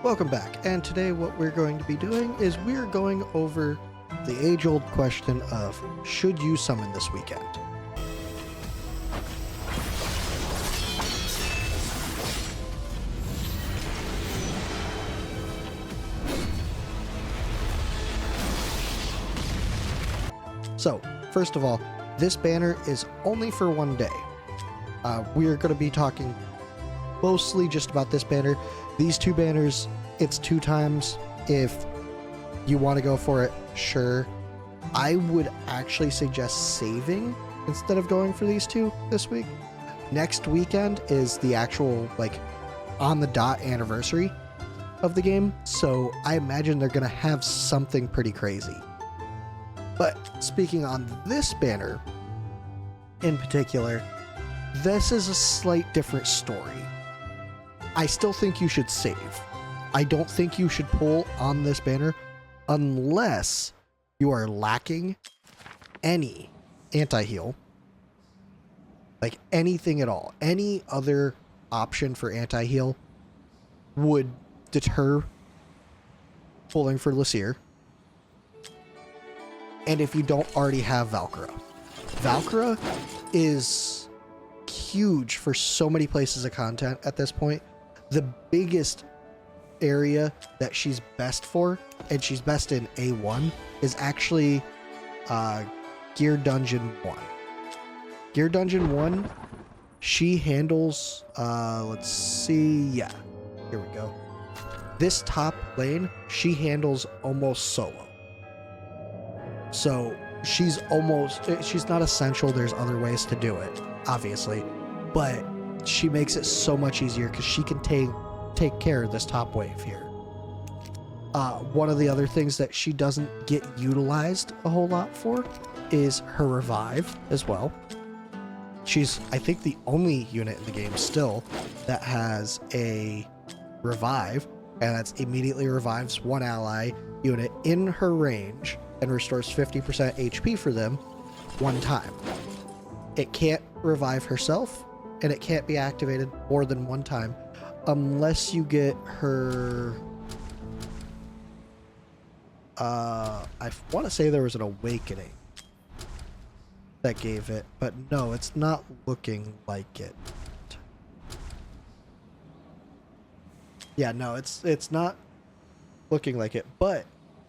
Welcome back, and today what we're going to be doing is we're going over the age-old question of, should you summon this weekend? So, first of all, this banner is only for one day. We are going to be talking mostly just about this banner. These two banners, it's 2 times. If you want to go for it, sure. I would actually suggest saving instead of going for these 2 this week. Next weekend is the actual, on the dot anniversary of the game, so I imagine they're going to have something pretty crazy. But speaking on this banner in particular, this is a slight different story. I still think you should save. I don't think you should pull on this banner unless you are lacking any anti-heal. Like anything at all. Any other option for anti-heal would deter pulling for Lysair. And if you don't already have Valkyra. Valkyra is huge for so many places of content at this point. The biggest area that she's best for, and she's best in A1, is actually Gear Dungeon 1. Gear Dungeon 1, she handles, let's see, yeah, here we go. This top lane, she handles almost solo. So she's not essential. There's other ways to do it, obviously, but she makes it so much easier because she can take care of this top wave here. One of the other things that she doesn't get utilized a whole lot for is her revive as well. She's, I think, the only unit in the game still that has a revive, and that's immediately revives one ally unit in her range and restores 50% HP for them one time. It can't revive herself, and it can't be activated more than one time unless you get her... I want to say there was an awakening that gave it, but no, it's not looking like it. Yeah, no, it's not looking like it, but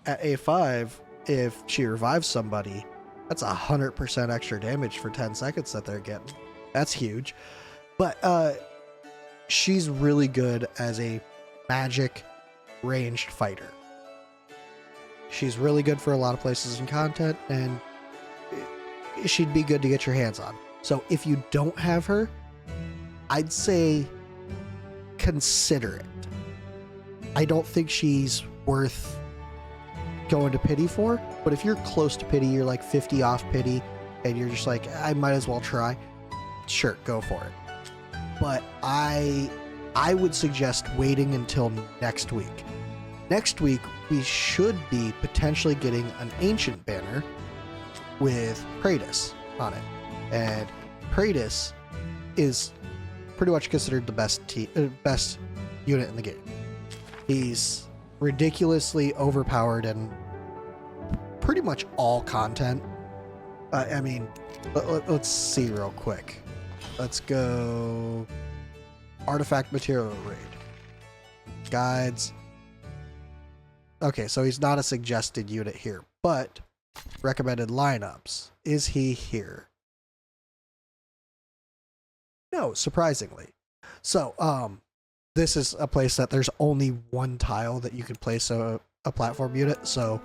at A5, if she revives somebody, that's 100% extra damage for 10 seconds that they're getting. That's huge. But she's really good as a magic ranged fighter. She's really good for a lot of places in content, and she'd be good to get your hands on. So if you don't have her, I'd say consider it. I don't think she's worth going to pity for, but if you're close to pity, you're like 50 off pity, and you're just like, I might as well try, sure, go for it. But I would suggest waiting until next week. Next week, we should be potentially getting an Ancient banner with Kratos on it. And Kratos is pretty much considered the best unit in the game. He's ridiculously overpowered in pretty much all content. I mean, let's see real quick. Let's go Artifact Material Raid. Guides. Okay, so he's not a suggested unit here, but recommended lineups. Is he here? No, surprisingly. So, this is a place that there's only one tile that you can place a platform unit, so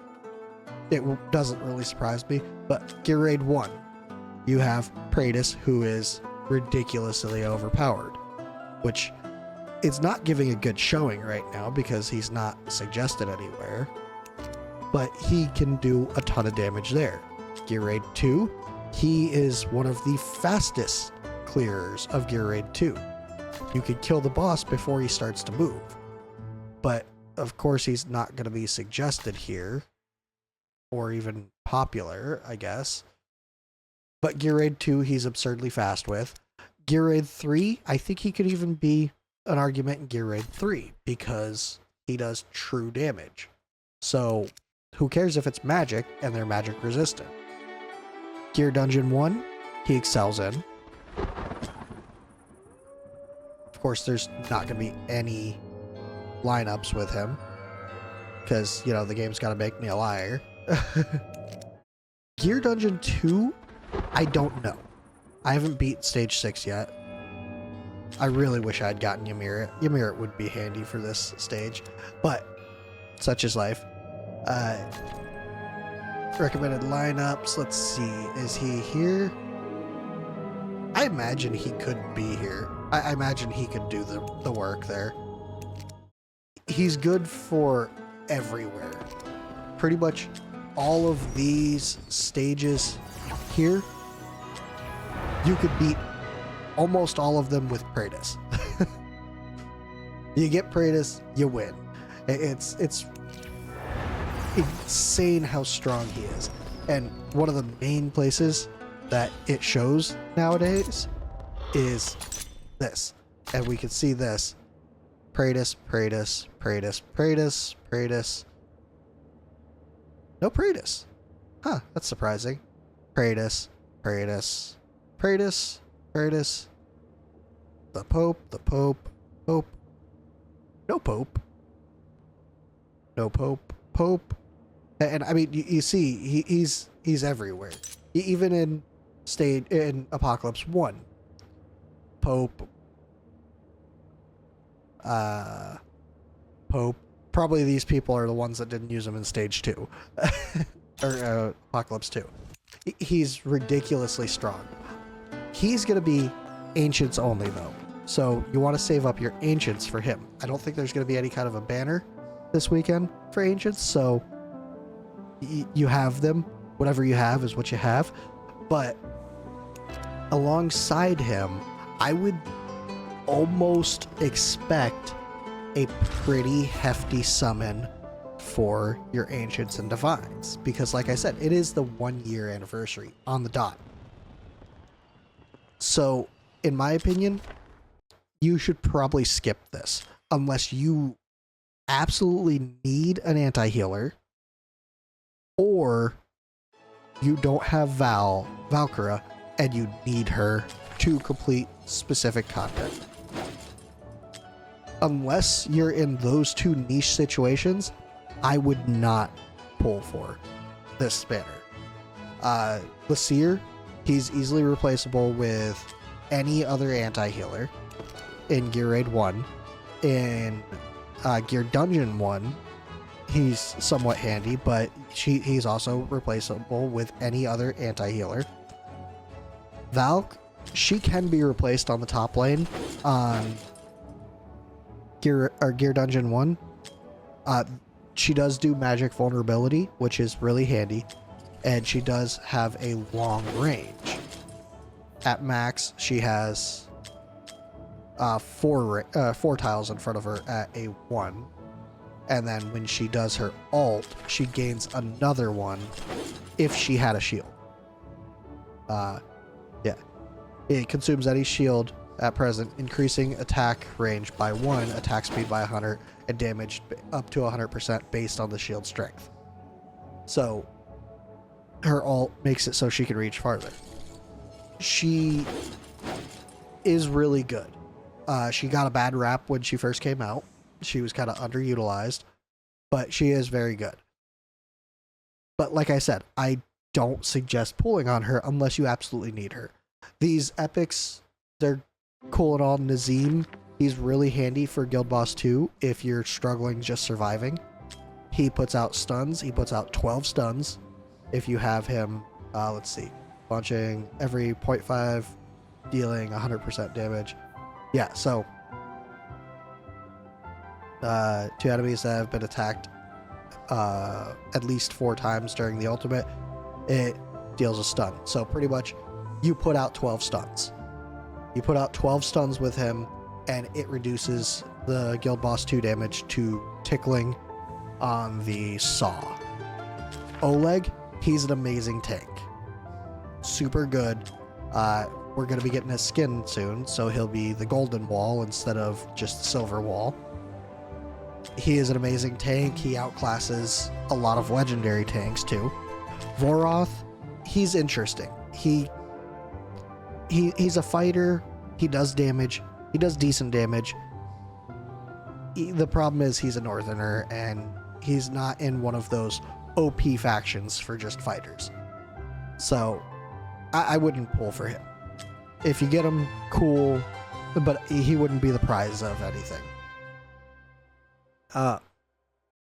it doesn't really surprise me. But Gear Raid 1, you have Kratos, who is ridiculously overpowered, which is not giving a good showing right now because he's not suggested anywhere, but he can do a ton of damage there. Gear Raid 2, he is one of the fastest clearers of Gear Raid 2. You could kill the boss before he starts to move, but of course he's not going to be suggested here or even popular, I guess. But Gear Raid 2, he's absurdly fast with. Gear Raid 3, I think he could even be an argument in Gear Raid 3 because he does true damage. So who cares if it's magic and they're magic resistant? Gear Dungeon 1, he excels in. Of course, there's not going to be any lineups with him because, you know, the game's got to make me a liar. Gear Dungeon 2, I don't know. I haven't beat stage 6 yet. I really wish I'd gotten Ymir. Ymir would be handy for this stage, but such is life. Recommended lineups. Let's see. Is he here? I imagine he could be here. I imagine he could do the work there. He's good for everywhere. Pretty much all of these stages here, you could beat almost all of them with Praetus. You get Praetus, you win. It's insane how strong he is. And one of the main places that it shows nowadays is this. And we can see this. Praetus, Praetus, Praetus, Praetus, Praetus. No Praetus. Huh, that's surprising. Praetus, Praetus, Praetus, Praetus. The Pope, Pope. No Pope. No Pope, Pope. And I mean, you see, he's everywhere. Even in Apocalypse 1. Pope. Pope. Probably these people are the ones that didn't use him in stage 2. Or Apocalypse 2. He's ridiculously strong. He's going to be Ancients only, though. So you want to save up your Ancients for him. I don't think there's going to be any kind of a banner this weekend for Ancients, so you have them. Whatever you have is what you have. But alongside him, I would almost expect a pretty hefty summon for your Ancients and Divines, because like I said, it is the 1-year anniversary on the dot. So in my opinion, you should probably skip this unless you absolutely need an anti-healer, or you don't have Valkyra and you need her to complete specific content. Unless you're in those two niche situations, I would not pull for this banner. Laseer, he's easily replaceable with any other anti-healer in Gear Raid 1. In Gear Dungeon 1, he's somewhat handy, but he's also replaceable with any other anti-healer. Valk, she can be replaced on the top lane on Gear Dungeon 1. She does do magic vulnerability, which is really handy, and she does have a long range. At max, she has 4 tiles in front of her at a 1. And then when she does her ult, she gains another 1 if she had a shield. Yeah. It consumes any shield at present, increasing attack range by 1, attack speed by 100, and damage up to 100% based on the shield strength. So her ult makes it so she can reach farther. She is really good. She got a bad rap when she first came out. She was kind of underutilized, but she is very good. But like I said, I don't suggest pulling on her unless you absolutely need her. These epics, they're cool and all. Nazim, he's really handy for Guild Boss 2 if you're struggling just surviving. He puts out stuns. He puts out 12 stuns if you have him, let's see, launching every 0.5, dealing 100% damage. Yeah, so 2 enemies that have been attacked at least 4 times during the ultimate, it deals a stun. So pretty much you put out 12 stuns. You put out 12 stuns with him, and it reduces the Guild Boss 2 damage to tickling on the saw. Oleg, he's an amazing tank. Super good. We're going to be getting his skin soon, so he'll be the golden wall instead of just the silver wall. he is an amazing tank. He outclasses a lot of legendary tanks too. Voroth, he's interesting. He's a fighter. He does damage. He does decent damage. The problem is he's a northerner and he's not in one of those OP factions for just fighters. So I wouldn't pull for him. If you get him, cool, but he wouldn't be the prize of anything.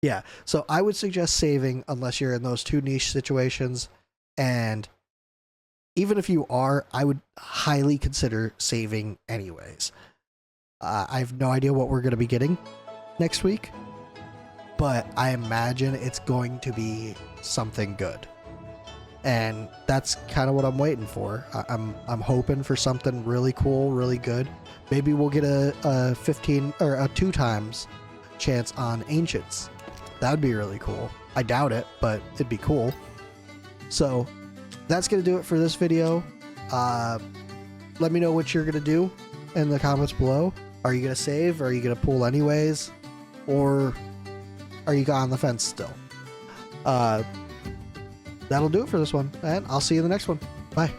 Yeah, so I would suggest saving unless you're in those two niche situations, and even if you are, I would highly consider saving anyways. I have no idea what we're going to be getting next week, but I imagine it's going to be something good. And that's kind of what I'm waiting for. I'm hoping for something really cool, really good. Maybe we'll get a 15 or a 2 times chance on Ancients. That would be really cool. I doubt it, but it'd be cool. So that's going to do it for this video. Let me know what you're going to do in the comments below. Are you going to save? Are you going to pull anyways? Or are you on the fence still? That'll do it for this one, and I'll see you in the next one. Bye.